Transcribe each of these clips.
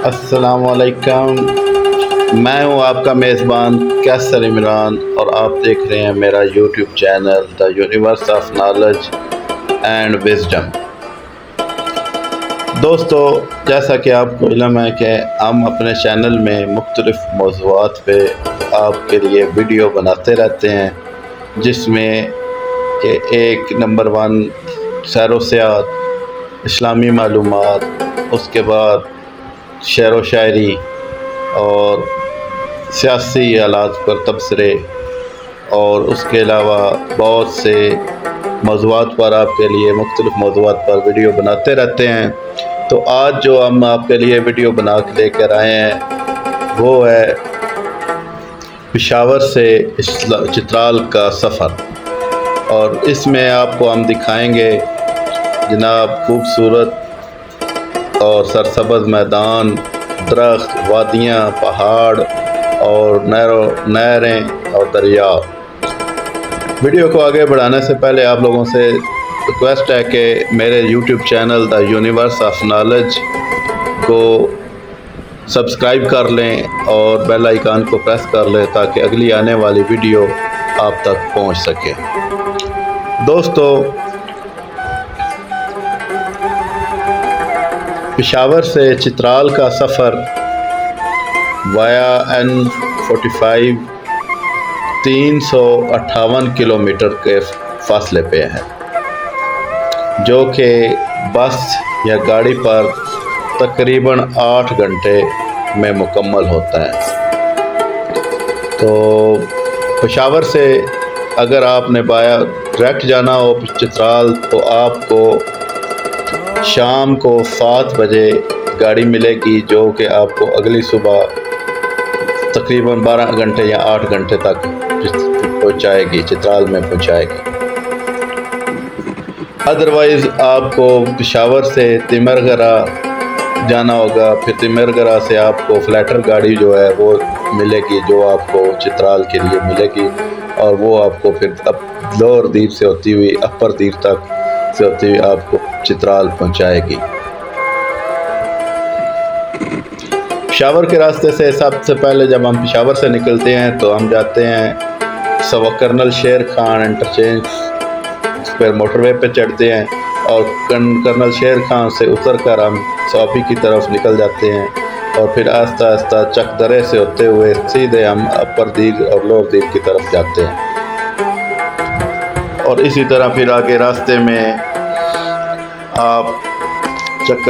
السلام علیکم، میں ہوں آپ کا میزبان کیسر عمران اور آپ دیکھ رہے ہیں میرا YouTube channel the universe of knowledge and wisdom. دوستو، جیسا کہ آپ کو علم ہے کہ ہم اپنے چینل میں مختلف موضوعات پہ آپ کے لیے ویڈیو بناتے رہتے ہیں، جس میں کہ ایک نمبر 1 سیر و سیاحت، اسلامی معلومات، اس کے بعد شعر و شاعری اور سیاسی حالات پر تبصرے، اور اس کے علاوہ بہت سے موضوعات پر آپ کے لیے مختلف موضوعات پر ویڈیو بناتے رہتے ہیں۔ تو آج جو ہم آپ کے لیے ویڈیو بنا کے لے کر آئے ہیں وہ ہے پشاور سے چترال کا سفر، اور اس میں آپ کو ہم دکھائیں گے جناب خوبصورت اور سرسبز میدان، درخت، وادیاں، پہاڑ اور نہریں اور دریا۔ ویڈیو کو آگے بڑھانے سے پہلے آپ لوگوں سے ریکویسٹ ہے کہ میرے YouTube channel the universe of knowledge کو سبسکرائب کر لیں اور بیل آئیکن کو پریس کر لیں تاکہ اگلی آنے والی ویڈیو آپ تک پہنچ سکے۔ دوستو، پشاور سے چترال کا سفر وایا N45 358 کلومیٹر کے فاصلے پہ ہے، جو کہ بس یا گاڑی پر تقریباً 8 گھنٹے میں مکمل ہوتا ہے۔ تو پشاور سے اگر آپ نے بایا ڈائریکٹ جانا ہو چترال تو آپ کو شام کو 7 بجے گاڑی ملے گی، جو کہ آپ کو اگلی صبح تقریباً 12 گھنٹے یا 8 گھنٹے تک پہنچائے گی، چترال میں پہنچائے گی۔ ادروائز آپ کو پشاور سے تیمرگرہ جانا ہوگا، پھر تیمرگرہ سے آپ کو فلیٹر گاڑی جو ہے وہ ملے گی، جو آپ کو چترال کے لیے ملے گی، اور وہ آپ کو پھر لوور دیر سے ہوتی ہوئی اپر دیر تک سے ہوتی ہوئی آپ کو چترال پہنچائے گی۔ پشاور کے راستے سے سب سے پہلے جب ہم پشاور سے نکلتے ہیں تو ہم جاتے ہیں کرنل شیر خان انٹرچینج، اس پر موٹر وے پہ چڑھتے ہیں، اور کرنل شیر خان سے اتر کر ہم سوپی کی طرف نکل جاتے ہیں، اور پھر آہستہ آہستہ چک درے سے ہوتے ہوئے سیدھے ہم اپر دیر اور لوور دیر کی طرف جاتے ہیں، اور اسی طرح پھر آگے راستے میں آپ چک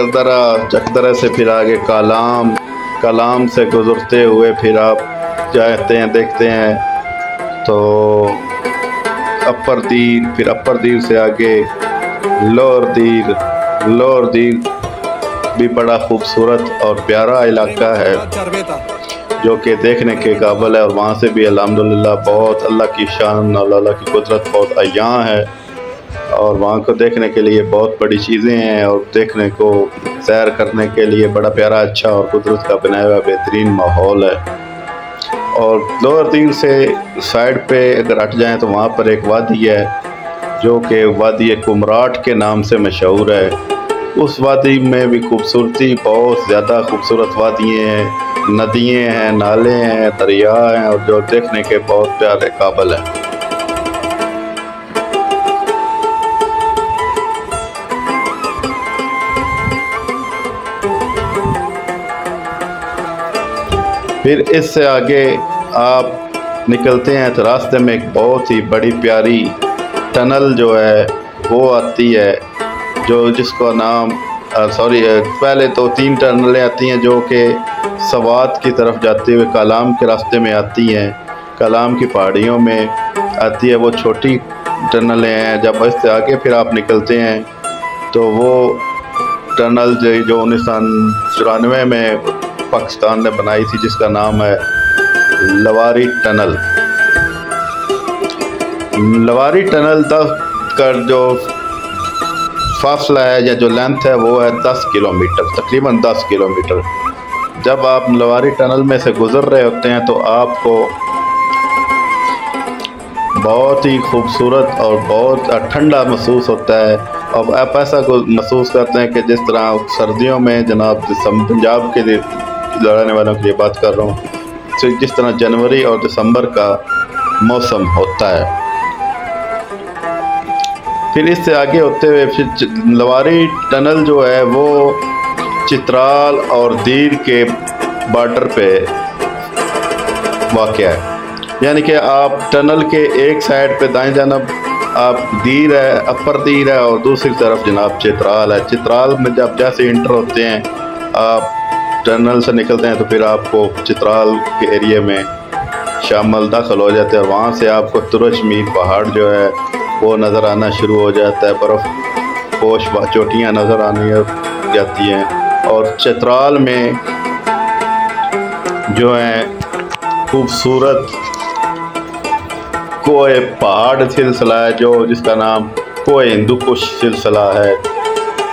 درے سے پھر آگے کالام سے گزرتے ہوئے پھر آپ جاتے ہیں، دیکھتے ہیں تو اپر دیر، پھر اپر دیر سے آگے لوور دیر بھی بڑا خوبصورت اور پیارا علاقہ ہے جو کہ دیکھنے کے قابل ہے، اور وہاں سے بھی الحمدللہ بہت اللہ کی شان اور اللہ کی قدرت بہت عیاں ہے، اور وہاں کو دیکھنے کے لیے بہت بڑی چیزیں ہیں، اور دیکھنے کو سیر کرنے کے لیے بڑا پیارا، اچھا اور قدرت کا بنایا ہوا بہترین ماحول ہے۔ اور لوور دیر سے سائڈ پہ اگر ہٹ جائیں تو وہاں پر ایک وادی ہے جو کہ وادی کمراٹ کے نام سے مشہور ہے۔ اس وادی میں بھی خوبصورتی، بہت زیادہ خوبصورت وادیاں ہیں، ندیاں ہیں، نالے ہیں، دریا ہیں، اور جو دیکھنے کے بہت پیارے قابل ہیں۔ پھر اس سے آگے آپ نکلتے ہیں تو راستے میں ایک بہت ہی بڑی پیاری ٹنل جو ہے وہ آتی ہے، جس کا نام پہلے تو 3 ٹنلیں آتی ہیں جو کہ سوات کی طرف جاتے ہوئے کالام کے راستے میں آتی ہیں، کالام کی پہاڑیوں میں آتی ہے، وہ چھوٹی ٹنلیں ہیں۔ جب اس سے آگے پھر آپ نکلتے ہیں تو وہ ٹنل جو 1994 میں پاکستان نے بنائی تھی، جس کا نام ہے لواری ٹنل۔ لواری ٹنل کا جو فاصلہ ہے یا جو لینتھ ہے وہ ہے 10 کلومیٹر، تقریباً 10 کلومیٹر۔ جب آپ لواری ٹنل میں سے گزر رہے ہوتے ہیں تو آپ کو بہت ہی خوبصورت اور بہت ٹھنڈا محسوس ہوتا ہے، اب آپ ایسا کو محسوس کرتے ہیں کہ جس طرح سردیوں میں جناب پنجاب کے لیے لڑنے والوں کے لیے بات کر رہا ہوں، جس طرح جنوری اور دسمبر کا موسم ہوتا ہے۔ پھر اس سے آگے ہوتے ہوئے پھر لواری ٹنل جو ہے وہ چترال اور دیر کے بارڈر پہ واقع ہے، یعنی کہ آپ ٹنل کے ایک سائڈ پہ دائیں جانب آپ دیر ہے، اپر دیر ہے، اور دوسری طرف جناب چترال ہے۔ چترال میں جب جیسے انٹر ہوتے ہیں، آپ ٹنل سے نکلتے ہیں تو پھر آپ کو چترال کے ایریے میں شامل داخل ہو جاتے ہیں، اور وہاں سے آپ کو ترش میر پہاڑ جو ہے وہ نظر آنا شروع ہو جاتا ہے، برف پوش چوٹیاں نظر آنے جاتی ہیں، اور چترال میں جو ہے خوبصورت کوہ پہاڑ سلسلہ ہے جس کا نام کوہ ہندو کش سلسلہ ہے،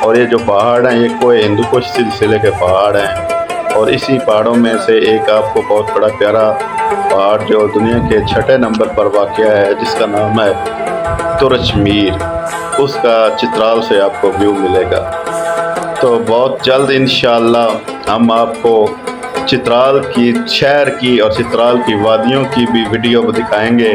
اور یہ جو پہاڑ ہیں یہ کوہ ہندو کش سلسلے کے پہاڑ ہیں، اور اسی پہاڑوں میں سے ایک آپ کو بہت بڑا پیارا پہاڑ جو دنیا کے 6 نمبر پر واقع ہے جس کا نام ہے ترش میر، اس کا چترال سے آپ کو ویو ملے گا۔ تو بہت جلد انشاءاللہ ہم آپ کو چترال کی شہر کی اور چترال کی وادیوں کی بھی ویڈیو دکھائیں گے،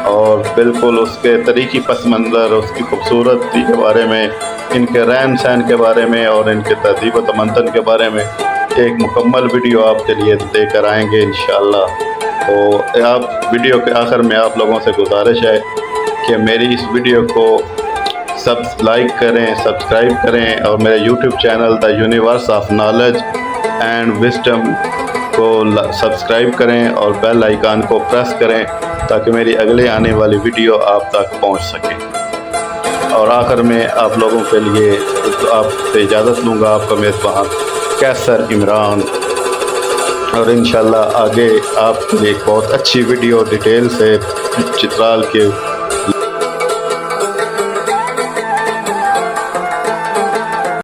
اور بالکل اس کے طریقی پس منظر، اس کی خوبصورتی کے بارے میں، ان کے رہن سہن کے بارے میں، اور ان کے تہذیب و تمدن کے بارے میں ایک مکمل ویڈیو آپ کے لیے دے کر آئیں گے انشاءاللہ۔ تو آپ ویڈیو کے آخر میں آپ لوگوں سے گزارش ہے کہ میری اس ویڈیو کو لائک کریں، سبسکرائب کریں، اور میرے YouTube channel the universe of knowledge and wisdom کو سبسکرائب کریں اور بیل آئیکن کو پریس کریں تاکہ میری اگلے آنے والی ویڈیو آپ تک پہنچ سکے۔ اور آخر میں آپ لوگوں کے لیے آپ سے اجازت لوں گا، آپ کا میزبان قیصر عمران، اور انشاءاللہ آگے آپ کے لیے ایک بہت اچھی ویڈیو ڈیٹیل سے چترال کے